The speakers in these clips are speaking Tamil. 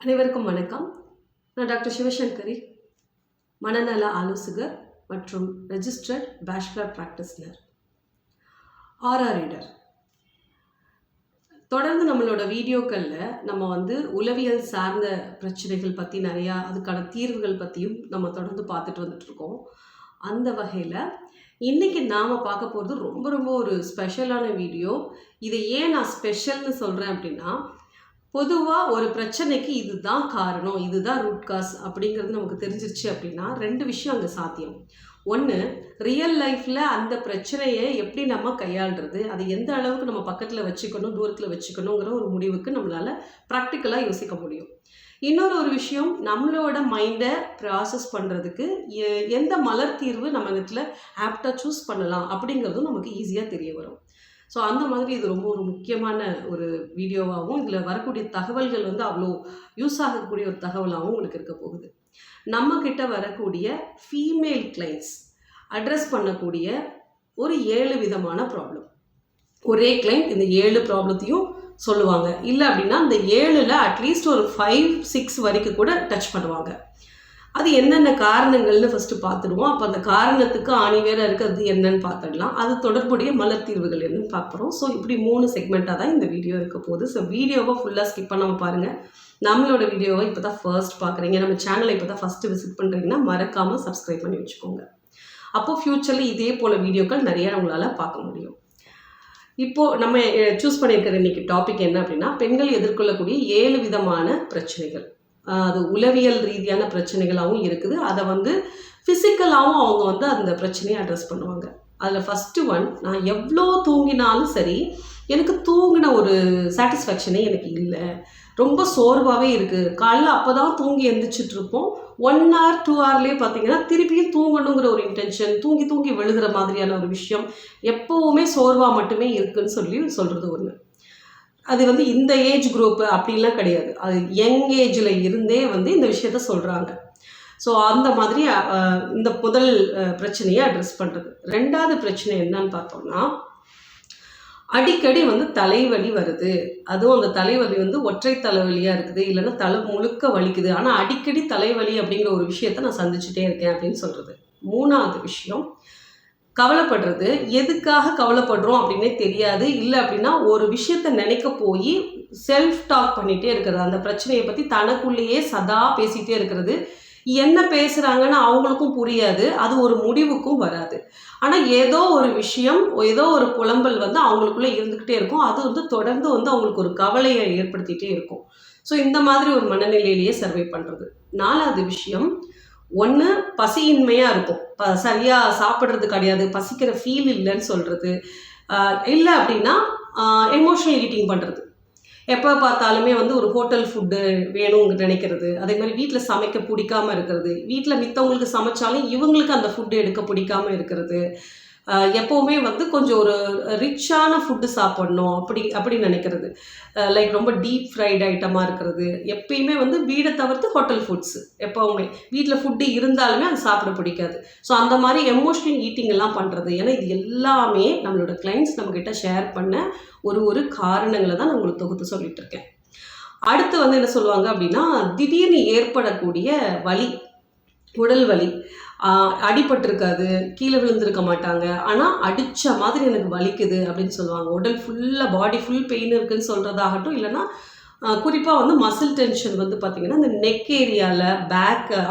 அனைவருக்கும் வணக்கம். நான் டாக்டர் சிவசங்கரி, மனநல ஆலோசகர் மற்றும் ரெஜிஸ்டர்ட் பேச்சுலர் பிராக்டிஸ்னர், ரீடர். தொடர்ந்து நம்மளோட வீடியோக்களில் நம்ம உளவியல் சார்ந்த பிரச்சனைகள் பற்றி நிறையா, அதுக்கான தீர்வுகள் பற்றியும் நம்ம தொடர்ந்து பார்த்துட்டு வந்துட்ருக்கோம். அந்த வகையில் இன்றைக்கி நாம் பார்க்க போகிறது ரொம்ப ரொம்ப ஒரு ஸ்பெஷலான வீடியோ. இதை ஏன் நான் ஸ்பெஷல்னு சொல்கிறேன் அப்படின்னா, பொதுவாக ஒரு பிரச்சனைக்கு இதுதான் காரணம், இதுதான் ரூட் காஸ் அப்படிங்கிறது நமக்கு தெரிஞ்சிருச்சு அப்படின்னா ரெண்டு விஷயம் அங்கே சாத்தியம். ஒன்று, ரியல் லைஃப்பில் அந்த பிரச்சனையை எப்படி நம்ம கையாளுறது, அதை எந்த அளவுக்கு நம்ம பக்கத்தில் வச்சுக்கணும், தூரத்தில் வச்சுக்கணுங்கிற ஒரு முடிவுக்கு நம்மளால் ப்ராக்டிக்கலாக யோசிக்க முடியும். இன்னொரு விஷயம், நம்மளோட மைண்டை ப்ராசஸ் பண்ணுறதுக்கு எந்த மலர் தீர்வு நம்ம இடத்துல ஆப்டாக சூஸ் பண்ணலாம் அப்படிங்கிறதும் நமக்கு ஈஸியாக தெரிய வரும். ஸோ அந்த மாதிரி இது ரொம்ப ஒரு முக்கியமான ஒரு வீடியோவாகவும், இதில் வரக்கூடிய தகவல்கள் அவ்வளோ யூஸ் ஆகக்கூடிய ஒரு தகவலாகவும் உங்களுக்கு இருக்க போகுது. நம்மக்கிட்ட வரக்கூடிய ஃபீமேல் கிளைண்ட்ஸ் அட்ரஸ் பண்ணக்கூடிய ஒரு 7 விதமான ப்ராப்ளம். ஒரே கிளைண்ட் இந்த 7 ப்ராப்ளத்தையும் சொல்லுவாங்க. இல்லை அப்படின்னா இந்த 7ல் அட்லீஸ்ட் ஒரு 5-6 வரைக்கும் கூட டச் பண்ணுவாங்க. அது என்னென்ன காரணங்கள்னு ஃபஸ்ட்டு பார்த்துடுவோம். அப்போ அந்த காரணத்துக்கு ஆணிவேராக இருக்கிறது என்னன்னு பார்த்துடலாம். அது தொடர்புடைய மலர் தீர்வுகள் என்னன்னு பார்க்குறோம். ஸோ இப்படி 3 செக்மெண்ட்டாக தான் இந்த வீடியோ இருக்க போகுது. ஸோ வீடியோவை ஃபுல்லாக ஸ்கிப் பண்ணாமல் பாருங்கள். நம்மளோட வீடியோவை இப்போ தான் ஃபர்ஸ்ட் பார்க்குறீங்க, நம்ம சேனலை இப்போ தான் ஃபஸ்ட்டு விசிட் பண்ணுறீங்கன்னா மறக்காமல் சப்ஸ்கிரைப் பண்ணி வச்சுக்கோங்க. அப்போது ஃப்யூச்சரில் இதே போல் வீடியோக்கள் நிறையா உங்களால் பார்க்க முடியும். இப்போது நம்ம சூஸ் பண்ணியிருக்கிற இன்றைக்கி டாபிக் என்ன அப்படின்னா, பெண்கள் எதிர்கொள்ளக்கூடிய 7 விதமான பிரச்சனைகள். அது உளவியல் ரீதியான பிரச்சனைகளாகவும் இருக்குது. அதை ஃபிசிக்கலாகவும் அவங்க அந்த பிரச்சனையை அட்ரஸ் பண்ணுவாங்க. அதில் ஃபஸ்ட்டு ஒன், நான் எவ்வளோ தூங்கினாலும் சரி எனக்கு தூங்கின ஒரு சாட்டிஸ்ஃபேக்ஷனே எனக்கு இல்லை, ரொம்ப சோர்வாகவே இருக்குது. காலையில் அப்போ தான் தூங்கி எழுந்திரிச்சிட்ருப்போம், 1 hour 2 hourலேயே பார்த்தீங்கன்னா திருப்பியும் தூங்கணுங்கிற ஒரு இன்டென்ஷன், தூங்கி விழுகிற மாதிரியான ஒரு விஷயம் எப்போவுமே சோர்வாக மட்டுமே இருக்குதுன்னு சொல்கிறது ஒன்று. அது இந்த ஏஜ் குரூப்பு அப்படின்லாம் கிடையாது, அது யங் ஏஜில் இருந்தே இந்த விஷயத்த சொல்கிறாங்க. ஸோ அந்த மாதிரி இந்த முதல் பிரச்சனையை அட்ரஸ் பண்ணுறது. ரெண்டாவது பிரச்சனை என்னன்னு பார்த்தோம்னா, அடிக்கடி தலைவலி வருது. அதுவும் அந்த தலைவலி ஒற்றை தலைவலியாக இருக்குது, இல்லைன்னா தலை முழுக்க வலிக்குது, ஆனால் அடிக்கடி தலைவலி அப்படிங்கிற ஒரு விஷயத்த நான் சந்திச்சுட்டே இருக்கேன் அப்படின்னு சொல்கிறது. மூணாவது விஷயம், கவலைப்படுறது. எதுக்காக கவலைப்படுறோம் அப்படின்னே தெரியாது. இல்லை அப்படின்னா ஒரு விஷயத்தை நினைக்க போய் செல்ஃப் டாக் பண்ணிகிட்டே இருக்கிறது, அந்த பிரச்சனையை பற்றி தனக்குள்ளேயே சதா பேசிகிட்டே இருக்கிறது. என்ன பேசுகிறாங்கன்னு அவங்களுக்கும் புரியாது, அது ஒரு முடிவுக்கும் வராது. ஆனால் ஏதோ ஒரு விஷயம், ஏதோ ஒரு புலம்பல் அவங்களுக்குள்ளே இருந்துக்கிட்டே இருக்கும். அது தொடர்ந்து அவங்களுக்கு ஒரு கவலையை ஏற்படுத்திகிட்டே இருக்கும். ஸோ இந்த மாதிரி ஒரு மனநிலையிலேயே சர்வை பண்ணுறது. நாலாவது விஷயம், ஒன்று பசியின்மையாக இருக்கும், சரியாக சாப்பிட்றது கிடையாது, பசிக்கிற ஃபீல் இல்லைன்னு சொல்கிறது. இல்லை அப்படின்னா எமோஷனல் ஈட்டிங் பண்ணுறது, எப்போ பார்த்தாலுமே ஒரு ஹோட்டல் ஃபுட்டு வேணும்னு நினைக்கிறது. அதே மாதிரி வீட்டில் சமைக்க பிடிக்காமல் இருக்கிறது, வீட்டில் மித்தவங்களுக்கு சமைச்சாலும் இவங்களுக்கு அந்த ஃபுட்டு எடுக்க பிடிக்காமல் இருக்கிறது. எப்போவுமே கொஞ்சம் ஒரு ரிச்சான ஃபுட்டு சாப்பிட்ணும் அப்படி நினைக்கிறது. லைக் ரொம்ப டீப் ஃப்ரைட் ஐட்டமாக இருக்கிறது. எப்பயுமே வீடை தவிர்த்து ஹோட்டல் ஃபுட்ஸு, எப்போவுமே வீட்டில் ஃபுட்டு இருந்தாலுமே அது சாப்பிட பிடிக்காது. ஸோ அந்த மாதிரி எமோஷ்னல் ஈட்டிங் எல்லாம் பண்ணுறது. ஏன்னா இது எல்லாமே நம்மளோட கிளைண்ட்ஸ் நம்மக்கிட்ட ஷேர் பண்ண ஒரு காரணங்களை தான் நான் உங்களுக்கு தொகுத்து சொல்லிட்டு இருக்கேன். அடுத்து என்ன சொல்லுவாங்க அப்படின்னா, திடீர்னு ஏற்படக்கூடிய வலி, உடல் வலி. அடிபட்டிருக்காது, கீழே விழுந்திருக்க மாட்டாங்க, ஆனால் அடித்த மாதிரி எனக்கு வலிக்குது அப்படின்னு சொல்லுவாங்க. உடல் ஃபுல்லாக, பாடி ஃபுல் பெயின் இருக்குதுன்னு சொல்கிறதாகட்டும், இல்லைன்னா குறிப்பாக மசில் டென்ஷன் பார்த்திங்கன்னா இந்த நெக் ஏரியாவில்,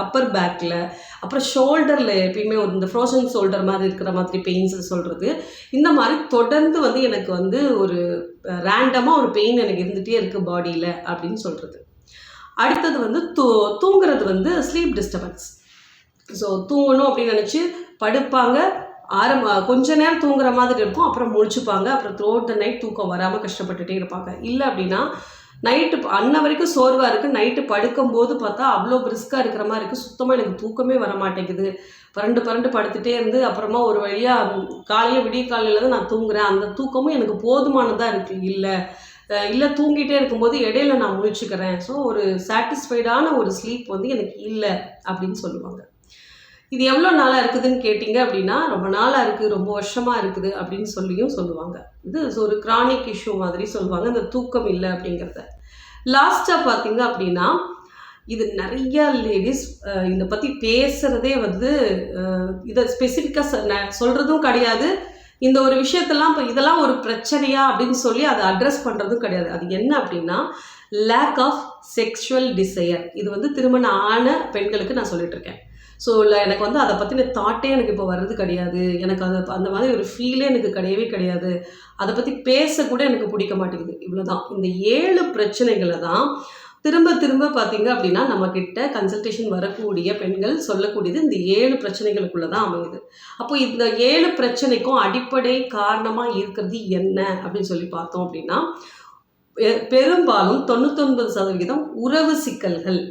அப்பர் பேக்கில், அப்புறம் ஷோல்டரில் எப்பயுமே இந்த ஃப்ரோசன் ஷோல்டர் மாதிரி இருக்கிற மாதிரி பெயின்ஸ் சொல்கிறது. இந்த மாதிரி தொடர்ந்து எனக்கு ஒரு ரேண்டமாக ஒரு பெயின் எனக்கு இருந்துகிட்டே இருக்குது பாடியில் அப்படின்னு சொல்கிறது. அடுத்தது தூங்குறது, ஸ்லீப் டிஸ்டர்பன்ஸ். ஸோ தூங்கணும் அப்படின்னு நினச்சி படுப்பாங்க, கொஞ்ச நேரம் தூங்குற மாதிரி இருக்கும், அப்புறம் முழிச்சுப்பாங்க, அப்புறம் த்ரூஅவுட் த நைட் தூக்கம் வராமல் கஷ்டப்பட்டுகிட்டே இருப்பாங்க. இல்லை அப்படின்னா நைட்டு வரைக்கும் சோர்வாக இருக்குது, நைட்டு படுக்கும்போது பார்த்தா அவ்வளோ பிரிஸ்காக இருக்கிற மாதிரி இருக்குது, சுத்தமாக எனக்கு தூக்கமே வர மாட்டேங்குது, பரண்டு படுத்துகிட்டே இருந்து அப்புறமா ஒரு வழியாக விடிய காலையில் தான் நான் தூங்குறேன், அந்த தூக்கமும் எனக்கு போதுமானதாக இருக்குது. இல்லை தூங்கிட்டே இருக்கும்போது இடையில நான் முழிச்சுக்கிறேன், ஸோ ஒரு சாட்டிஸ்ஃபைடான ஒரு ஸ்லீப் எனக்கு இல்லை அப்படின்னு சொல்லுவாங்க. இது எவ்வளோ நாளாக இருக்குதுன்னு கேட்டிங்க அப்படின்னா, ரொம்ப நாளாக இருக்குது, ரொம்ப வருஷமாக இருக்குது அப்படின்னு சொல்லுவாங்க. இது ஒரு கிரானிக் இஷ்யூ மாதிரி சொல்லுவாங்க, இந்த தூக்கம் இல்லை அப்படிங்கிறத. லாஸ்ட்டாக பார்த்தீங்க அப்படின்னா, இது நிறைய லேடிஸ் இதை பற்றி பேசுகிறதே வந்து இதை ஸ்பெசிஃபிக்காக சொல்கிறதும் கிடையாது. இந்த ஒரு விஷயத்தெல்லாம் இப்போ இதெல்லாம் ஒரு பிரச்சனையா அப்படின்னு சொல்லி அதை அட்ரஸ் பண்ணுறதும் கிடையாது. அது என்ன அப்படின்னா லேக் ஆஃப் செக்ஷுவல் டிசையர். இது வந்து திருமணம் ஆன பெண்களுக்கு நான் சொல்லிட்டு இருக்கேன். ஸோ இல்லை எனக்கு வந்து அதை பற்றின தாட்டே எனக்கு இப்போ வர்றது கிடையாது, எனக்கு அது அந்த மாதிரி ஒரு ஃபீலே எனக்கு கிடையவே கிடையாது, அதை பற்றி பேசக்கூட எனக்கு பிடிக்க மாட்டேங்குது. இவ்வளோதான். இந்த 7 பிரச்சனைகளை தான் திரும்ப திரும்ப பார்த்தீங்க அப்படின்னா நம்மக்கிட்ட கன்சல்டேஷன் வரக்கூடிய பெண்கள் சொல்லக்கூடியது இந்த 7 பிரச்சனைகளுக்குள்ளே தான் அமையுது. அப்போ இந்த 7 பிரச்சனைக்கும் அடிப்படை காரணமாக இருக்கிறது என்ன அப்படின்னு சொல்லி பார்த்தோம் அப்படின்னா பெரும்பாலும் 99% உறவு சிக்கல்கள்.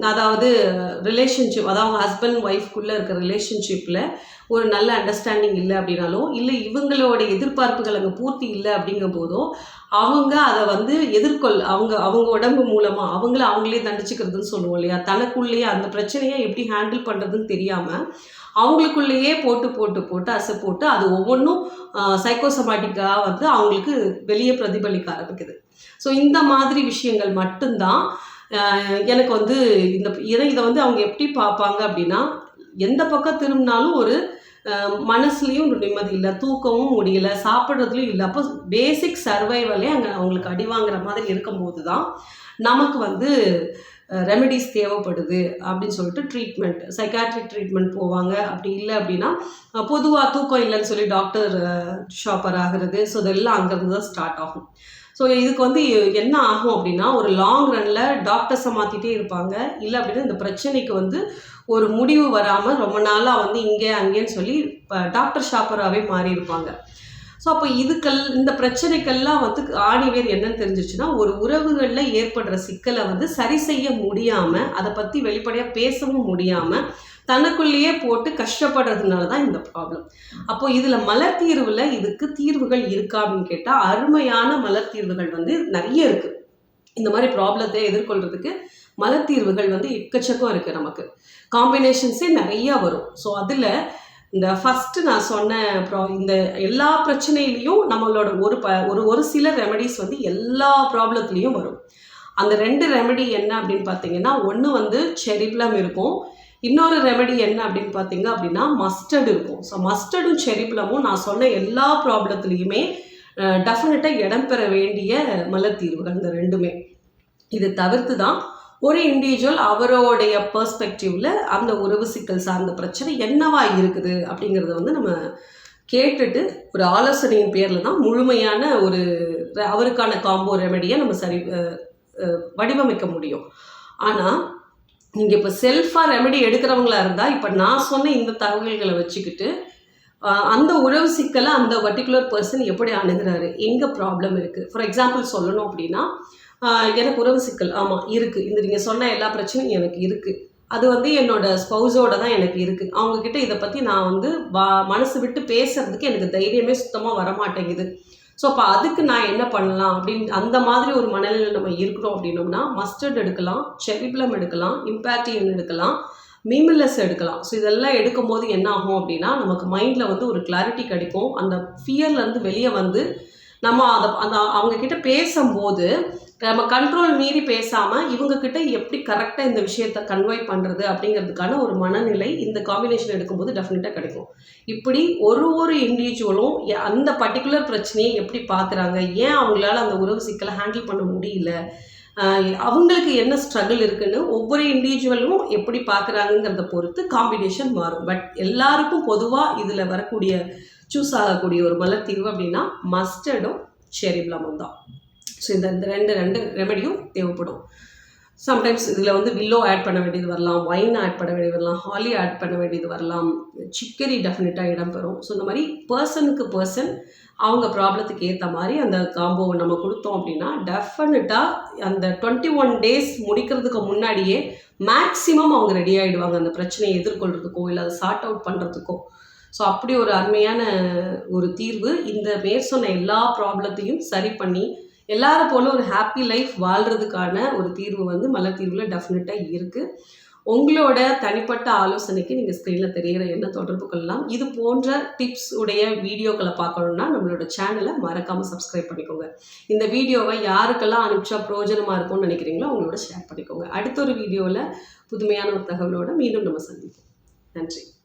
அதாவது ரிலேஷன்ஷிப், அதாவது ஹஸ்பண்ட் ஒய்ஃப்குள்ளே இருக்கிற ரிலேஷன்ஷிப்பில் ஒரு நல்ல அண்டர்ஸ்டாண்டிங் இல்லை அப்படின்னாலோ, இல்லை இவங்களோட எதிர்பார்ப்புகள் அங்கே பூர்த்தி இல்லை அப்படிங்கும் போதோ அவங்க அதை வந்து அவங்க உடம்பு மூலமாக அவங்களே தண்டிச்சுக்கிறதுன்னு சொல்லுவோம் இல்லையா, தனக்குள்ளேயே அந்த பிரச்சனையை எப்படி ஹேண்டில் பண்ணுறதுன்னு தெரியாமல் அவங்களுக்குள்ளேயே போட்டு அசை போட்டு அது ஒவ்வொன்றும் சைக்கோசமாட்டிக்காக வந்து அவங்களுக்கு வெளியே பிரதிபலிக்க ஆரம்பிக்குது. ஸோ இந்த மாதிரி விஷயங்கள் மட்டும்தான் எனக்கு வந்து இதை வந்து அவங்க எப்படி பார்ப்பாங்க அப்படின்னா எந்த பக்கம் திரும்பினாலும் ஒரு மனசுலேயும் நிம்மதி இல்லை, தூக்கமும் முடியல, சாப்பிட்றதுலையும் இல்லை. அப்போ பேசிக் சர்வைவலே அங்கே அவங்களுக்கு அடி வாங்குற மாதிரி இருக்கும்போது தான் நமக்கு வந்து ரெமெடிஸ் தேவைப்படுது அப்படின்னு சொல்லிட்டு ட்ரீட்மெண்ட், சைக்காட்ரிக் ட்ரீட்மெண்ட் போவாங்க. அப்படி இல்லை அப்படின்னா பொதுவாக தூக்கம் இல்லைன்னு சொல்லி டாக்டர் ஷாப்பர் ஆகிறது. ஸோ இதெல்லாம் அங்கேருந்து தான் ஸ்டார்ட் ஆகும். ஸோ இதுக்கு வந்து என்ன ஆகும் அப்படின்னா ஒரு லாங் ரனில் டாக்டர்ஸை மாற்றிட்டே இருப்பாங்க. இல்லை அப்படின்னா இந்த பிரச்சனைக்கு வந்து ஒரு முடிவு வராமல் ரொம்ப நாளாக வந்து இங்கே அங்கேன்னு சொல்லி டாக்டர் ஷாப்பராகவே மாறி இருப்பாங்க. ஸோ அப்போ இந்த பிரச்சனைக்கெல்லாம் வந்து ஆணிவேர் என்னன்னு தெரிஞ்சிச்சுன்னா ஒரு உறவுகளில் ஏற்படுற சிக்கலை வந்து சரி செய்ய முடியாமல், அதை பற்றி வெளிப்படையாக பேசவும் முடியாமல் தனக்குள்ளேயே போட்டு கஷ்டப்படுறதுனால தான் இந்த ப்ராப்ளம். அப்போது இதில் மலர் தீர்வில் இதுக்கு தீர்வுகள் இருக்கா அப்படின்னு கேட்டால் அருமையான மலர் தீர்வுகள் வந்து நிறைய இருக்குது. இந்த மாதிரி ப்ராப்ளத்தை எதிர்கொள்கிறதுக்கு மலர் தீர்வுகள் வந்து எக்கச்சக்கம் இருக்குது. நமக்கு காம்பினேஷன்ஸே நிறையா வரும். ஸோ அதில் இந்த ஃபஸ்ட்டு நான் சொன்ன இந்த எல்லா பிரச்சனையிலையும் நம்மளோட ஒரு சில ரெமெடிஸ் வந்து எல்லா ப்ராப்ளத்துலேயும் வரும். அந்த 2 ரெமெடி என்ன அப்படின்னு பார்த்தீங்கன்னா ஒன்று வந்து செரிப்ளம் இருக்கும், இன்னொரு ரெமெடி என்ன அப்படின்னு பார்த்தீங்க அப்படின்னா மஸ்டர்டு இருக்கும். ஸோ மஸ்டர்டும் செரிப்ளமும் நான் சொன்ன எல்லா ப்ராப்ளத்துலேயுமே டெஃபினட்டாக இடம்பெற வேண்டிய மலர் தீர்வுகள் இந்த 2மே. இது தவிர்த்து தான் ஒரு இண்டிவிஜுவல் அவரோடைய பெர்ஸ்பெக்டிவில் அந்த உறவு சிக்கல் சார்ந்த பிரச்சனை என்னவா இருக்குது அப்படிங்கிறத வந்து நம்ம கேட்டுட்டு ஒரு ஆலோசனையின் பேரில் தான் முழுமையான அவருக்கான காம்போ ரெமெடியை நம்ம வடிவமைக்க முடியும். ஆனால் நீங்கள் இப்போ செல்ஃபாக ரெமெடி எடுக்கிறவங்களா இருந்தால் இப்போ நான் சொன்ன இந்த தகவல்களை வச்சுக்கிட்டு அந்த உறவு சிக்கலை அந்த பர்டிகுலர் பர்சன் எப்படி அணுகிறாரு, எங்கே ப்ராப்ளம் இருக்குது. ஃபார் எக்ஸாம்பிள் சொல்லணும் அப்படின்னா எனக்கு உறவு சிக்கல் ஆமாம் இருக்குது, இந்த நீங்கள் சொன்ன எல்லா பிரச்சனையும் எனக்கு இருக்குது, அது வந்து என்னோடய ஸ்பௌஸோட தான் எனக்கு இருக்குது, அவங்கக்கிட்ட இதை பற்றி நான் வந்து மனசு விட்டு பேசுகிறதுக்கு எனக்கு தைரியமே சுத்தமாக வரமாட்டேங்குது. ஸோ அப்போ அதுக்கு நான் என்ன பண்ணலாம் அப்படின்னு அந்த மாதிரி ஒரு மனநிலையில் நம்ம இருக்கிறோம் அப்படின்னோம்னா மஸ்டர்ட் எடுக்கலாம், செரிப்ளம் எடுக்கலாம், இம்பாக்டியன் எடுக்கலாம், மீமில்லஸ் எடுக்கலாம். ஸோ இதெல்லாம் எடுக்கும்போது என்ன ஆகும் அப்படின்னா நமக்கு மைண்டில் வந்து ஒரு கிளாரிட்டி கிடைக்கும். அந்த ஃபியர்லேருந்து வெளியே வந்து நம்ம அவங்கக்கிட்ட பேசும்போது நம்ம கண்ட்ரோல் மீறி பேசாமல் இவங்கக்கிட்ட எப்படி கரெக்டாக இந்த விஷயத்தை கன்வே பண்ணுறது அப்படிங்கிறதுக்கான ஒரு மனநிலை இந்த காம்பினேஷன் எடுக்கும்போது டெஃபினட்டாக கிடைக்கும். இப்படி ஒரு இண்டிவிஜுவலும் அந்த பர்டிகுலர் பிரச்சனையை எப்படி பார்க்குறாங்க, ஏன் அவங்களால அந்த உறவு சிக்கலை ஹேண்டில் பண்ண முடியல, அவங்களுக்கு என்ன ஸ்ட்ரகிள் இருக்குன்னு ஒவ்வொரு இண்டிவிஜுவலும் எப்படி பார்க்குறாங்கிறத பொறுத்து காம்பினேஷன் மாறும். பட் எல்லாருக்கும் பொதுவாக இதில் வரக்கூடிய சூஸ் ஆகக்கூடிய ஒரு மலர் தீர்வு அப்படின்னா மஸ்டர்டும் செரிப்ளமும் தான். ஸோ இந்த ரெண்டு ரெமெடியும் தேவைப்படும். சம்டைம்ஸ் இதில் வந்து வில்லோ ஆட் பண்ண வேண்டியது வரலாம், வைன் ஆட் பண்ண வேண்டியது வரலாம், ஹாலி ஆட் பண்ண வேண்டியது வரலாம், சிக்கரி டெஃபினட்டாக இடம்பெறும். ஸோ இந்த மாதிரி பர்சனுக்கு பர்சன் அவங்க ப்ராப்ளத்துக்கு ஏற்ற மாதிரி அந்த காம்போவை நம்ம கொடுத்தோம் அப்படின்னா டெஃபினட்டாக அந்த 21 டேஸ் முடிக்கிறதுக்கு முன்னாடியே மேக்ஸிமம் அவங்க ரெடி ஆகிடுவாங்க அந்த பிரச்சனையை எதிர்கொள்கிறதுக்கோ இல்லை அதை சார்ட் அவுட் பண்ணுறதுக்கோ. ஸோ அப்படி ஒரு அருமையான ஒரு தீர்வு இந்த சொன்ன எல்லா ப்ராப்ளத்தையும் சரி பண்ணி எல்லாரும் போல ஒரு ஹாப்பி லைஃப் வாழ்கிறதுக்கான ஒரு தீர்வு வந்து மலர் தீர்வில் டெஃபினட்டாக இருக்குது. உங்களோட தனிப்பட்ட ஆலோசனைக்கு நீங்கள் ஸ்க்ரீனில் தெரிகிற எண்ணை தொடர்பு கொள்ளலாம். இது போன்ற டிப்ஸ் உடைய வீடியோக்களை பார்க்கணுன்னா நம்மளோட சேனலை மறக்காமல் சப்ஸ்கிரைப் பண்ணிக்கோங்க. இந்த வீடியோவை யாருக்கெல்லாம் அனுப்பிச்சா பிரயோஜனமாக இருக்கும்னு நினைக்கிறீங்களோ அவங்களோட ஷேர் பண்ணிக்கோங்க. அடுத்த ஒரு வீடியோவில் புதுமையான ஒரு தகவலோடு மீண்டும் நம்ம சந்திப்போம். நன்றி.